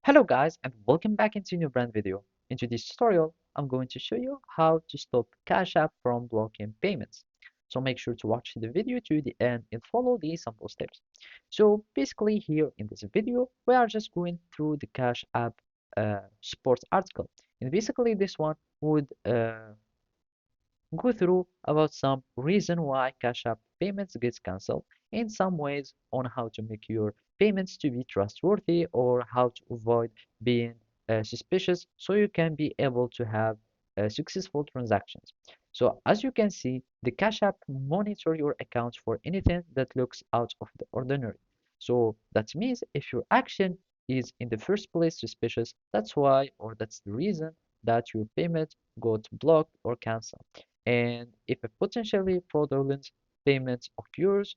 Hello guys and welcome back into a new brand video. In today's tutorial, I'm going to show you how to stop Cash App from blocking payments. So make sure to watch the video to the end and follow these simple steps. So basically here in this video, we are just going through the Cash App support article. And basically this one would go through about some reason why Cash App payments gets cancelled and some ways on how to make your payments to be trustworthy or how to avoid being suspicious so you can be able to have successful transactions. So as you can see, the Cash App monitor your account for anything that looks out of the ordinary. So that means if your action is in the first place suspicious, that's why or that's the reason that your payment got blocked or cancelled. And if a potentially fraudulent payment occurs,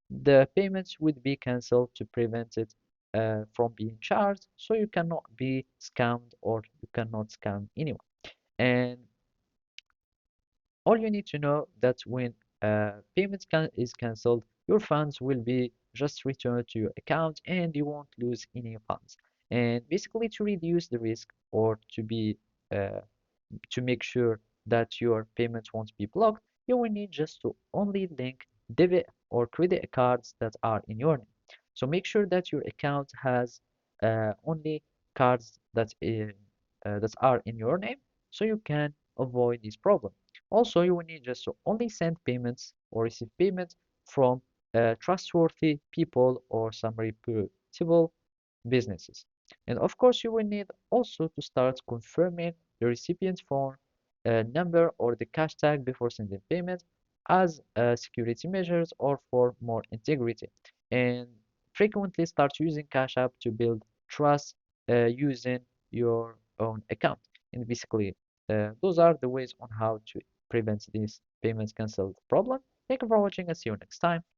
the payments would be cancelled to prevent it from being charged, so you cannot be scammed or you cannot scam anyone. And all you need to know that when is cancelled, your funds will be just returned to your account and you won't lose any funds. And basically, to reduce the risk or uh, to make sure that your payments won't be blocked, you will need just to only link debit or credit cards that are in your name. So make sure that your account has only cards that are in your name so you can avoid this problem. Also, you will need just to only send payments or receive payments from trustworthy people or some reputable businesses. And of course, you will need also to start confirming the recipient's phone number or the cash tag before sending payment as security measures or for more integrity. And frequently start using Cash App to build trust using your own account. And basically, those are the ways on how to prevent this payments cancelled problem. Thank you for watching and see you next time.